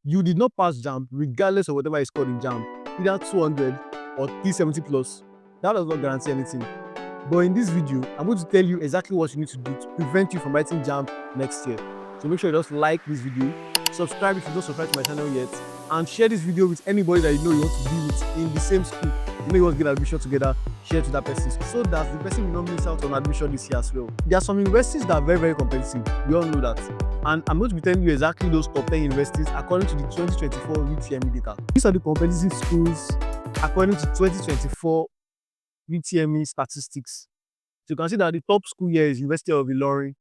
You did not pass JAMB regardless of whatever is scored in JAMB, either 200 or 370 plus. That does not guarantee anything. But in this video, I'm going to tell you exactly what you need to do to prevent you from writing JAMB next year. So make sure you just like this video, subscribe if you don't subscribe to my channel yet, and share this video with anybody that you know you want to be with in the same school. You know you want to get admission together, share to that person so that the person will not miss out on admission this year as well. There are some universities that are very, very competitive. We all know that. And I'm going to be telling you exactly those top 10 universities according to the 2024 UTME data. These are the competitive schools according to 2024 UTME statistics. So you can see that the top school here is University of Ilorin.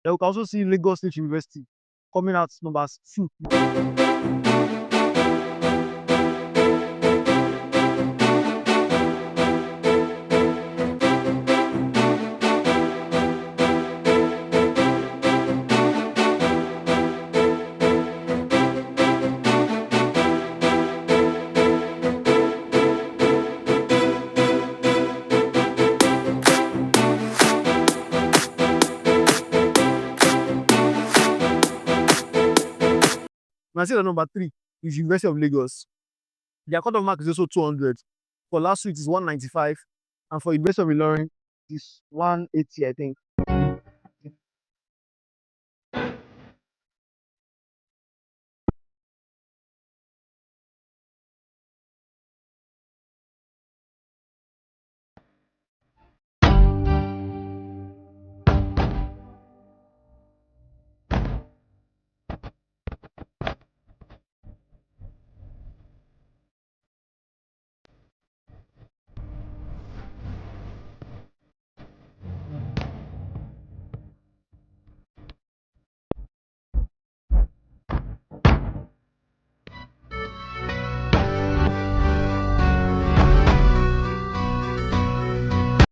Then we can also see Lagos State University coming out numbers 2. And I see that number 3 is University of Lagos. Their cutoff mark is also 200. For last week, it is 195. And for University of Ilorin, it is 180, I think.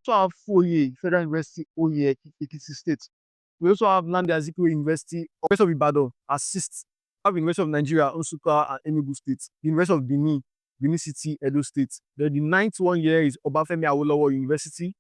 We also have Foye, Federal University, Oye, Ekiti State. We also have Nnamdi Azikiwe University, University of Ibadan, as 6th. We have University of Nigeria, Nsukka and Enugu State. The University of Benin, Benin City, Edo State. Then the 9th one here is Obafemi Awolowo University.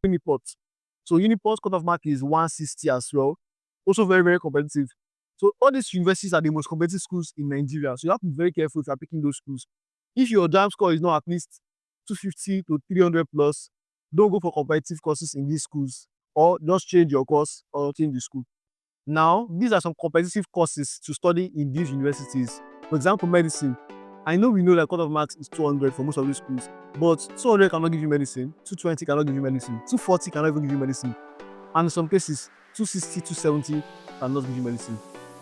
Uniport. So Uniport's cutoff mark is 160 as well. Also very, very competitive. So all these universities are the most competitive schools in Nigeria. So you have to be very careful if you are picking those schools. If your JAMB score is not at least 250 to 300 plus, don't go for competitive courses in these schools, or just change your course or change the school. Now, these are some competitive courses to study in these universities. For example, medicine. I know we know that cutoff marks is 200 for most of these schools, but 200 cannot give you medicine, 220 cannot give you medicine, 240 cannot even give you medicine, and in some cases, 260, 270 cannot give you medicine.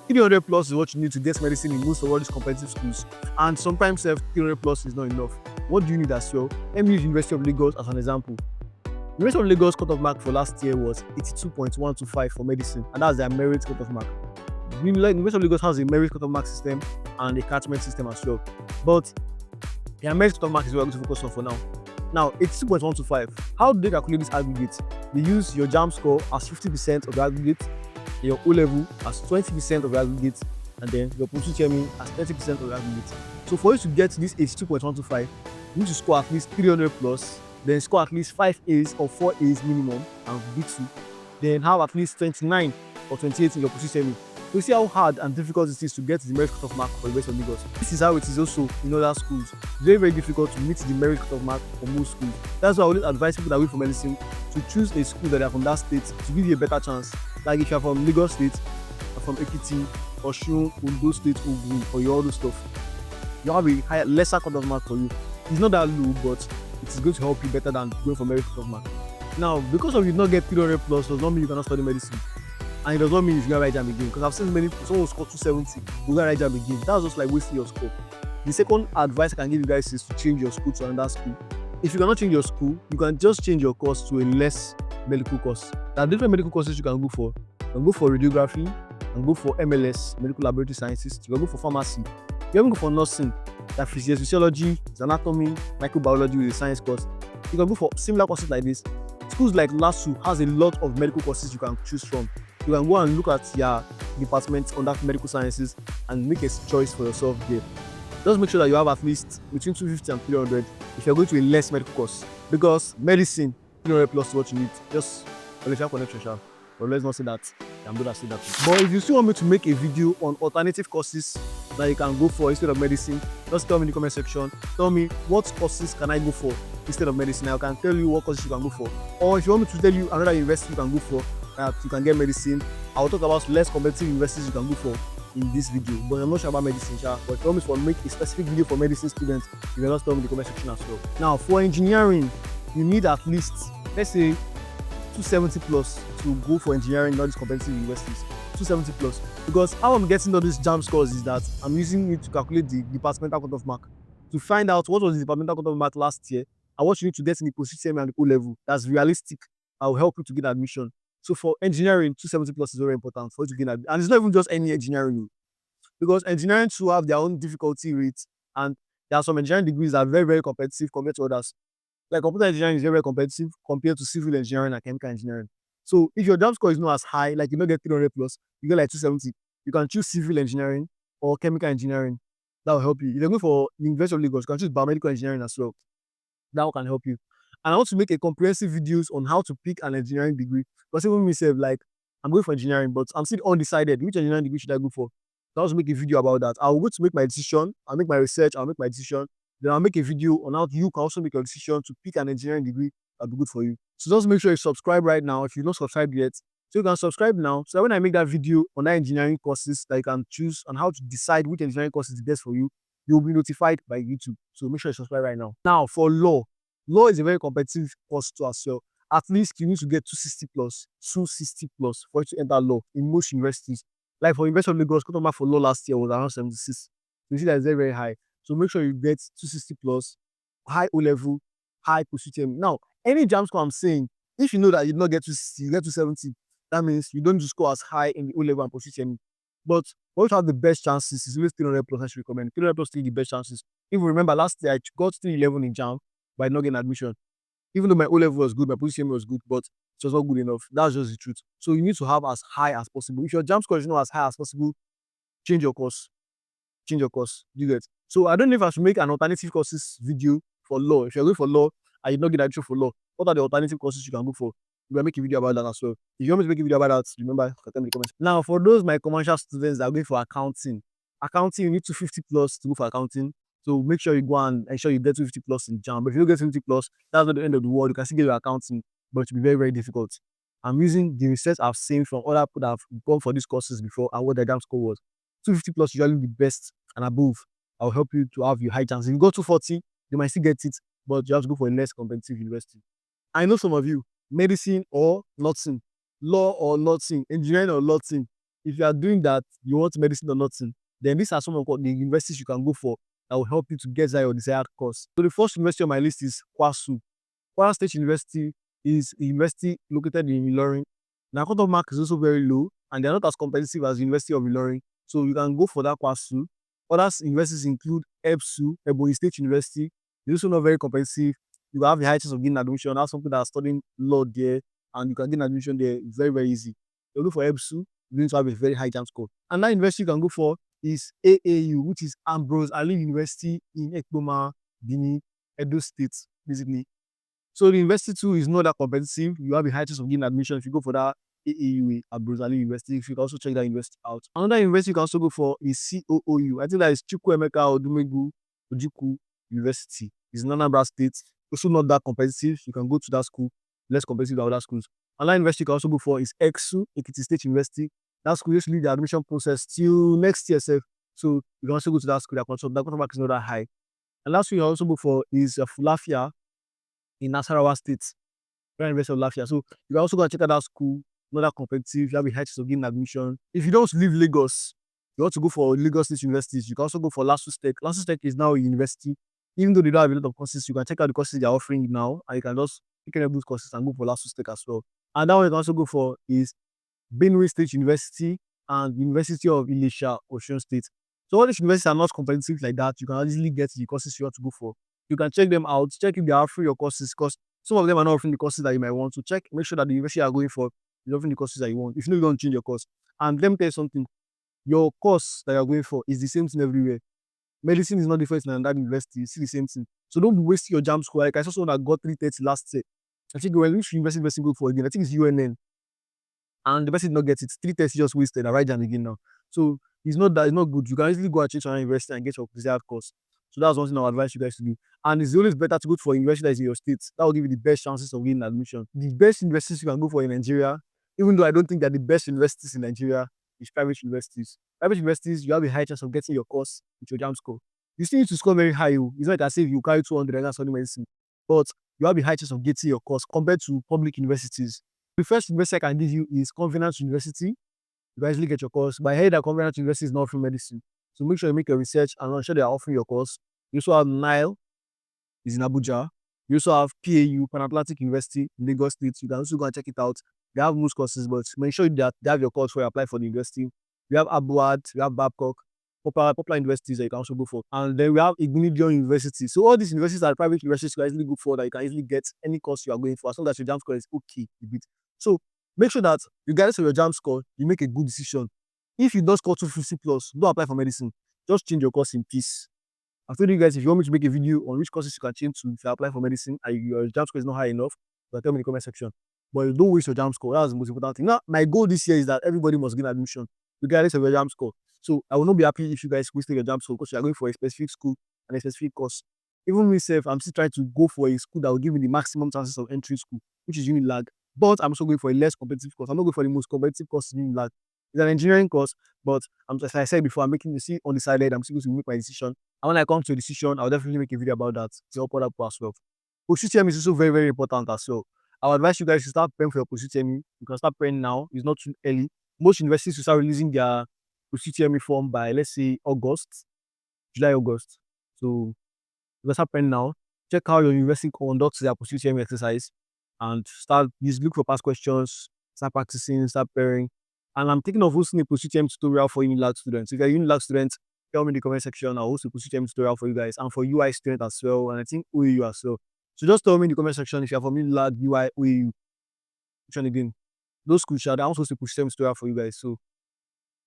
300 plus is what you need to get medicine in most of all these competitive schools, and sometimes 300 plus is not enough. What do you need as well? Let me use University of Lagos as an example. University of Lagos cutoff mark for last year was 82.125 for medicine, and that's their merit cutoff mark. University of Lagos has a merit cutoff mark system and a catchment system as well, but their merit cutoff mark is what I'm going to focus on for now. Now, 82.125. How do they calculate this aggregate? They use your JAMB score as 50% of the aggregate, your O level as 20% of the aggregate, and then your post-UTME as 30% of the aggregate. So for you to get this 82.125, you need to score at least 300 plus, then score at least 5 A's or 4 A's minimum and B2, then have at least 29 or 28 in your post-UTME. You see how hard and difficult it is to get the merit cutoff mark for the University of Lagos. This is how it is also in other schools. It's very, very difficult to meet the merit cutoff mark for most schools. That's why I always advise people that wait for medicine to choose a school that are from that state to give you a better chance. Like if you're from Lagos State, or from Ekiti, Osun, Ondo State, Ogun, or all those stuff, you have a lesser cutoff mark for you. It's not that low, but it is going to help you better than going for merit cutoff mark. Now, because of you not get 300 plus does not mean you cannot study medicine. and it does not mean you're gonna write JAMB again. Because I've seen someone score 270, you're gonna write JAMB again. That's just like wasting your score. The second advice I can give you guys is to change your school to another school. If you cannot change your school, you can just change your course to a less medical course. There are different medical courses you can go for. You can go for radiography, you can go for MLS, medical laboratory sciences, you can go for pharmacy, you can go for nursing, like physiology, anatomy, microbiology with a science course. You can go for similar courses like this. Schools like LASU has a lot of medical courses you can choose from. You can go and look at your department under medical sciences and make a choice for yourself there. Just make sure that you have at least between 250 and 300 if you're going to a less medical course, because medicine 300 plus is what you need. Just financial connection, but let's not say that I'm good at saying that. But if you still want me to make a video on alternative courses that you can go for instead of medicine, just tell me in the comment section. Tell me what courses can I go for instead of medicine. I can tell you what courses you can go for. Or if you want me to tell you another university you can go for that you can get medicine, I'll talk about less competitive universities you can go for in this video. But I'm not sure about medicine, but if you want me to make a specific video for medicine students, you can just tell me in the comment section as well. Now for engineering, you need at least, let's say, 270 plus to go for engineering, not these competitive universities. 270 plus. Because how I'm getting all these JAMB scores is that I'm using it to calculate the departmental cutoff mark. To find out what was the departmental cutoff mark last year and what you need to get in the post-UTME and the O-level. That's realistic. I'll help you to get admission. So for engineering, 270 plus is very important for you to gain admission. And it's not even just any engineering, because engineering too have their own difficulty rates, and there are some engineering degrees that are very, very competitive compared to others. Like computer engineering is very, very competitive compared to civil engineering and chemical engineering. So if your JAMB score is not as high, like you don't get 300 plus, you get like 270, you can choose civil engineering or chemical engineering. That will help you. If you're going for University of Lagos, you can choose biomedical engineering as well. That can help you. And I want to make a comprehensive videos on how to pick an engineering degree. Because even myself, like, I'm going for engineering, but I'm still undecided which engineering degree should I go for. So I want to make a video about that. I'll go to make my decision. I'll make my research. I'll make my decision. Then I'll make a video on how you can also make your decision to pick an engineering degree that'll be good for you. So just make sure you subscribe right now if you've not subscribed yet. So you can subscribe now. So that when I make that video on that engineering courses that you can choose and how to decide which engineering course is the best for you, you'll be notified by YouTube. So make sure you subscribe right now. Now for law. Law is a very competitive course to as well. At least you need to get 260 plus for you to enter law in most universities. Like for University of Lagos, cutoff mark for law last year was around 76. You see that is very, very high. So make sure you get 260 plus, high O-level, high post-UTME. Now, any JAMB score I'm saying, if you know that you did not get 260, you get 270, that means you don't need to score as high in the O-level and post-UTME. But for you to have the best chances is always 300 plus. I should recommend 300 plus to the best chances. If you remember last year, I got 311 in JAMB by not getting admission. Even though my O-level was good, my post-UTME was good, but it was not good enough. That's just the truth. So you need to have as high as possible. If your JAMB score is not as high as possible, change your course. Change your course. Do you get? So I don't know if I should make an alternative courses video for law. If you're going for law and you not get admission for law, what are the alternative courses you can go for? We'll make a video about that as well. If you want me to make a video about that, remember, tell me in the comments. Now, for those my commercial students that are going for accounting, you need 250 plus to go for accounting. So make sure you go and ensure you get 250 plus in JAMB. But if you don't get 250 plus, that's not the end of the world. You can still get your accounting, but it will be very, very difficult. I'm using the research I've seen from other people that have gone for these courses before and what their JAMB score was. 250 plus usually the best and above. I'll help you to have your high chances. If you go 240, you might still get it, but you have to go for a less competitive university. I know some of you, medicine or nursing, law or nursing, engineering or nursing. If you are doing that, you want medicine or nursing, then these are some of the universities you can go for that will help you to get your desired course. So the first university on my list is KwaSU. Kwara State University is a university located in Ilorin. Now, cutoff mark is also very low, and they're not as competitive as the University of Ilorin. So you can go for that KwaSU. Other universities include EBSU, Ebonyi State University. It's also not very competitive. You have the high chance of getting admission. That's something that are studying law there, and you can get admission there very, very easy. You go for EBSU, you need to have a very high JAMB score. Another university you can go for is AAU, which is Ambrose Ali University in Ekpoma, Benin, Edo State, basically. So the university too is not that competitive. You have a high chance of getting admission if you go for that AAU at Ambrose Ali University. You can also check that university out. Another university you can also go for is COOU. I think that is Chukwuemeka Odumegwu Ojukwu University. It's in Anambra State. Also not that competitive. You can go to that school, less competitive than other schools. Another university you can also go for is EXU, Ekiti State University. That school used to lead the admission process till next year. So you can also go to that school. That cutoff mark is not that high. And last one you can also go for is Fulafia in Nasarawa State, University of Lafia. So you can also go and check out that school. not that competitive, you have a high chance of getting admission. If you don't leave Lagos, you want to go for Lagos State universities, you can also go for LASU Tech. LASU Tech is now a university. Even though they don't have a lot of courses, you can check out the courses they're offering now, and you can just pick any of those courses and go for LASU Tech as well. And that one you can also go for is Benue State University and University of Ilesha, Osun State. So all these universities are not competitive like that. You can easily get the courses you want to go for. You can check them out, check if they are offering your courses, because some of them are not offering the courses that you might want. So check, make sure that the university you are going for is offering the courses that you want. If you know you don't change your course. And let me tell you something, your course that you're going for is the same thing everywhere. Medicine is not different in that university, it's still the same thing. So don't be wasting your JAMB score. Like I saw someone that got 330 last year. I think which university person go for again? I think it's UNN. And the person did not get it. 330 just wasted. I write down again now. So it's not good. You can easily go and change to another university and get your desired course. So that's one thing I would advise you guys to do. And it's always better to go for a university that is in your state. That will give you the best chances of getting admission. The best universities you can go for in Nigeria, even though I don't think they're the best universities in Nigeria, is private universities. Private universities, you have a high chance of getting your course with your JAMB score. You still need to score very high. It's not as if you carry 200 and study medicine, but you have a high chance of getting your course compared to public universities. The first university I can give you is Covenant University. You guys get your course. But I heard that Covenant University is not offering medicine. So make sure you make your research and ensure they are offering your course. You also have Nile, is in Abuja. You also have PAU, Pan Atlantic University in Lagos State. You can also go and check it out. They have most courses, but make sure that they have your course before you apply for the university. We have Abuad, we have Babcock, popular universities that you can also go for. And then we have Igbinedion University. So all these universities are private universities you can easily go for, that you can easily get any course you are going for, as long as your JAMB score is okay a bit. So make sure that regardless of your JAMB score, you make a good decision. If you don't score 250 plus, don't apply for medicine. Just change your course in peace. I've told you guys, if you want me to make a video on which courses you can change to if you apply for medicine and your JAMB score is not high enough, you can tell me in the comment section. But don't waste your JAMB score. That's the most important thing. Now, my goal this year is that everybody must get admission, regardless of your JAMB score. So I will not be happy if you guys wasted your JAMB score because you are going for a specific school and a specific course. Even myself, I'm still trying to go for a school that will give me the maximum chances of entering school, which is Unilag. But I'm also going for a less competitive course. I'm not going for the most competitive course in Unilag. It's an engineering course, but as I said before, I'm making the see undecided. I'm still going to make my decision. And when I come to a decision, I'll definitely make a video about that to help other people as well. Post-UTME is also very, very important as well. I would advise you guys to start praying for your post-UTME. You can start praying now. It's not too early. Most universities will start releasing their post-UTME form by, let's say, July, August. So you can start praying now. Check how your university conducts their post-UTME exercise and look for past questions, start practicing, start preparing. And I'm thinking of hosting a post-UTME tutorial for Unilag students. If you're a Unilag student, tell me in the comment section. I'll host a post-UTME tutorial for you guys and for UI students as well. And I think OAU as well. So just tell me in the comment section if you're from Unilag, UI, OAU. Which one again? Those schools, I also host a post-UTME tutorial for you guys. So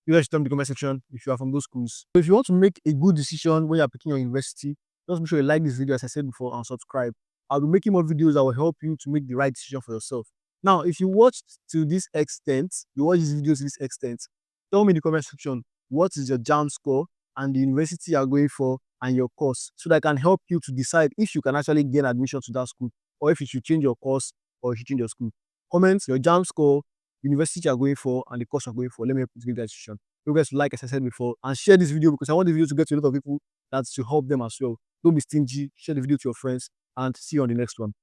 you guys tell me in the comment section if you are from those schools. So if you want to make a good decision when you're picking your university, just make sure you like this video as I said before and subscribe. I'll be making more videos that will help you to make the right decision for yourself. Now, if you watched to this extent, you watch these videos to this extent, tell me in the comment section what is your JAMB score and the university you are going for and your course, so that I can help you to decide if you can actually gain admission to that school or if you should change your course or if you should change your school. Comment your JAMB score, university you are going for, and the course you are going for. Let me help you to get that decision. You guys like, as I said before, and share this video because I want the video to get to a lot of people that to help them as well. Don't be stingy. Share the video to your friends and see you on the next one.